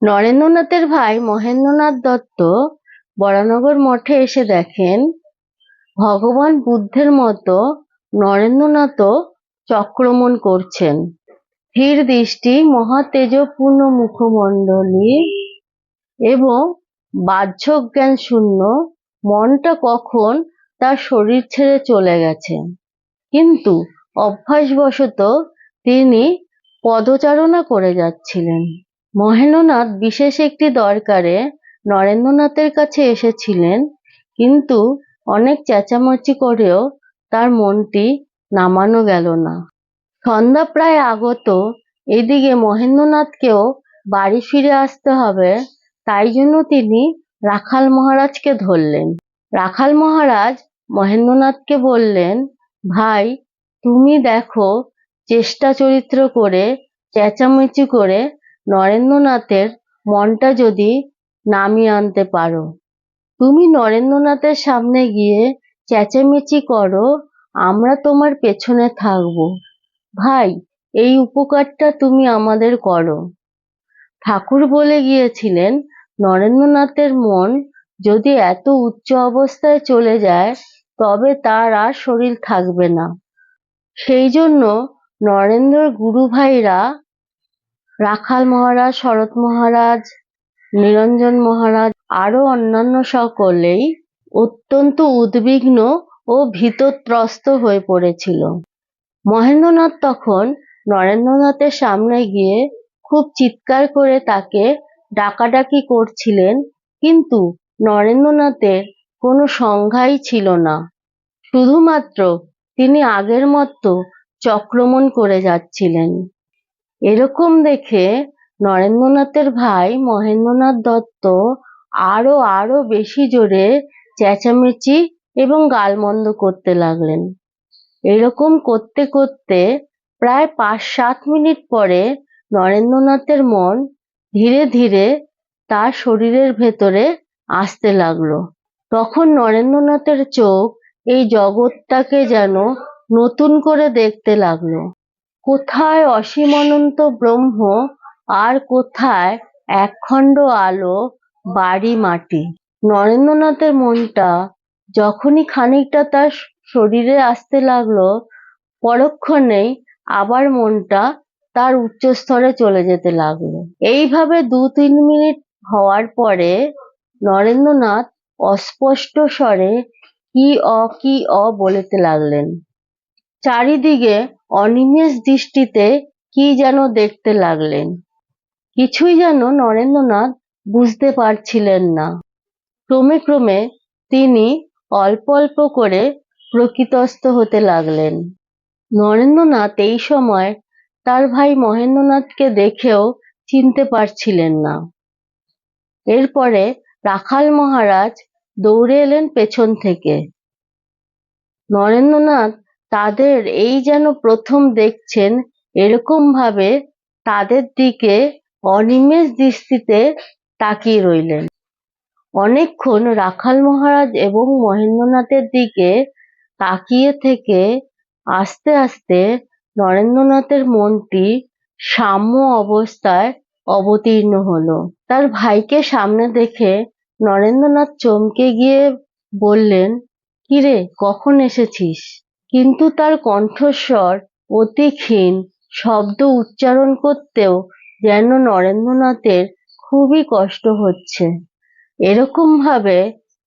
নরেন্দ্রনাথের ভাই মহেন্দ্রনাথ দত্ত বরানগর মঠে এসে দেখেন ভগবান বুদ্ধের মতো নরেন্দ্রনাথও চক্রমণ করছেন। স্থির দৃষ্টি, মহা তেজপূর্ণ মুখমণ্ডলী এবং বাহ্যজ্ঞান শূন্য। মনটা কখন তার শরীর ছেড়ে চলে গেছে, কিন্তু অভ্যাসবশত তিনি পদচারণা করে যাচ্ছিলেন। মহেন্দ্রনাথ বিশেষ একটি দরকারে নরেন্দ্রনাথের কাছে এসেছিলেন, কিন্তু অনেক চেঁচামেচি করেও তার মনটি নামানো গেল না। সন্ধ্যা প্রায় আগত, এদিকে মহেন্দ্রনাথকেও বাড়ি ফিরে আসতে হবে, তাই জন্য তিনি রাখাল মহারাজকে ধরলেন। রাখাল মহারাজ মহেন্দ্রনাথকে বললেন, ভাই, তুমি দেখো, চেষ্টা চরিত্র করে, চেঁচামেচি করে নরেন্দ্রনাথের মনটা যদি নামিয়ে আনতে পারো। তুমি নরেন্দ্রনাথের সামনে গিয়ে চেঁচামেচি করো, আমরা তোমার পেছনে থাকবো। ভাই, এই উপকারটা তুমি আমাদের করো। ঠাকুর বলে গিয়েছিলেন, নরেন্দ্রনাথের মন যদি এত উচ্চ অবস্থায় চলে যায় তবে তার আর শরীর থাকবে না। সেই জন্য নরেন্দ্রর গুরু ভাইরা রাখাল মহারাজ, শরৎ মহারাজ, নিরঞ্জন মহারাজ আরো অন্যান্য সকলেই অত্যন্ত উদ্বিগ্ন ও ভীতত্রস্ত হয়ে পড়েছিল। মহেন্দ্রনাথ তখন নরেন্দ্রনাথের সামনে গিয়ে খুব চিৎকার করে তাকে ডাকাডাকি করছিলেন, কিন্তু নরেন্দ্রনাথের কোনো সংজ্ঞাই ছিল না। শুধুমাত্র তিনি আগের মতো চক্রমণ করে যাচ্ছিলেন। এরকম দেখে নরেন্দ্রনাথের ভাই মহেন্দ্রনাথ দত্ত আরো বেশি জোরে চেঁচামেচি এবং গালমন্দ করতে লাগলেন। এরকম করতে করতে প্রায় 5-7 মিনিট পরে নরেন্দ্রনাথের মন ধীরে ধীরে তার শরীরের ভেতরে আসতে লাগলো। তখন নরেন্দ্রনাথের চোখ এই জগৎটাকে যেন নতুন করে দেখতে লাগলো। কোথায় অসীম অনন্ত ব্রহ্ম, আর কোথায় একখণ্ড আলো, বাড়ি মাটি। নরেন্দ্রনাথের মনটা যখনই খানিকটা তার শরীরে আসতে লাগলো, পরক্ষণেই আবার মনটা তার উচ্চ স্তরে চলে যেতে লাগলো। এইভাবে 2-3 মিনিট হওয়ার পরে নরেন্দ্রনাথ অস্পষ্ট স্বরে কি অ বলতে লাগলেন। চারিদিকে অনিমেষ দৃষ্টিতে কি যেন দেখতে লাগলেন। কিছুই যেন নরেন্দ্রনাথ বুঝতে পারছিলেন না। ক্রমে ক্রমে তিনি অল্প অল্প করে প্রকৃতস্থ হতে লাগলেন। নরেন্দ্রনাথ এই সময় তার ভাই মহেন্দ্রনাথকে দেখেও চিনতে পারছিলেন না। এরপরে রাখাল মহারাজ দৌড়ে এলেন পেছন থেকে। নরেন্দ্রনাথ তাদের এই যেন প্রথম দেখছেন, এরকম ভাবে তাদের দিকে অনিমেষ দৃষ্টিতে তাকিয়ে রইলেন। অনেকক্ষণ রাখাল মহারাজ এবং মহেন্দ্রনাথের দিকে তাকিয়ে থেকে আস্তে আস্তে নরেন্দ্রনাথের মনটি সাম্য অবস্থায় অবতীর্ণ হলো। তার ভাইকে সামনে দেখে নরেন্দ্রনাথ চমকে গিয়ে বললেন, কিরে, কখন এসেছিস? কিন্তু তার কণ্ঠস্বর অতি ক্ষীণ, শব্দ উচ্চারণ করতেও যেন নরেন্দ্রনাথের খুবই কষ্ট হচ্ছে। এরকম ভাবে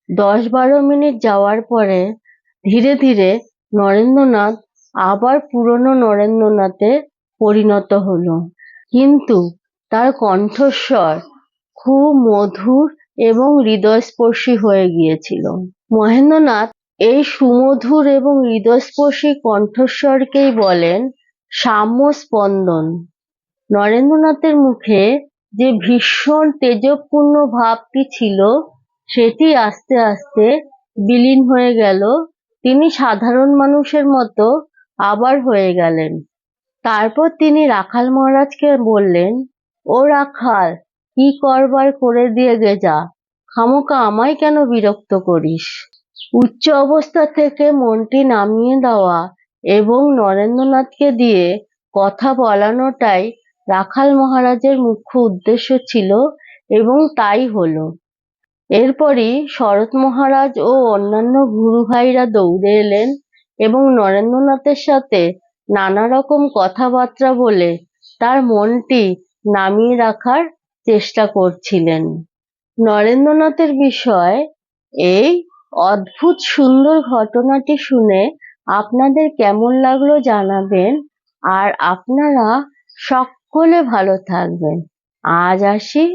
10-12 মিনিট যাওয়ার পরে ধীরে ধীরে নরেন্দ্রনাথ আবার পুরনো নরেন্দ্রনাথে পরিণত হলো, কিন্তু তার কণ্ঠস্বর খুব মধুর এবং হৃদয়স্পর্শী হয়ে গিয়েছিল। মহেন্দ্রনাথ এই সুমধুর এবং হৃদয়স্পর্শী কণ্ঠস্বরকেই বলেন সাম্য স্পন্দন। নরেন্দ্রনাথের মুখে যে ভীষণ তেজপূর্ণ ভাবটি ছিল, সেটি আস্তে আস্তে বিলীন হয়ে গেল। তিনি সাধারণ মানুষের মতো আবার হয়ে গেলেন। তারপর তিনি রাখাল মহারাজকে বললেন, ও রাখাল, কি করবার করে দিয়ে গে যা, খামোকা আমায় কেন বিরক্ত করিস? উচ্চ অবস্থা থেকে মনটি নামিয়ে দেওয়া এবং নরেন্দ্রনাথকে দিয়ে কথা বলানোটাই রাখাল মহারাজের মুখ্য উদ্দেশ্য ছিল, এবং তাই হলো। এরপরই শরৎ মহারাজ ও অন্যান্য গুরু ভাইরা দৌড়ে এলেন এবং নরেন্দ্রনাথের সাথে নানা রকম কথাবার্তা বলে তার মনটি নামিয়ে রাখার চেষ্টা করছিলেন। নরেন্দ্রনাথের বিষয়ে এই অদ্ভুত সুন্দর ঘটনাটি শুনে আপনাদের কেমন লাগলো জানাবেন। আর আপনারা সকলে ভালো থাকবেন। আজ আসি।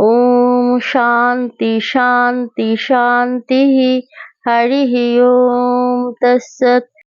ওম শান্তি শান্তি শান্তি। হরি ওম তৎসৎ।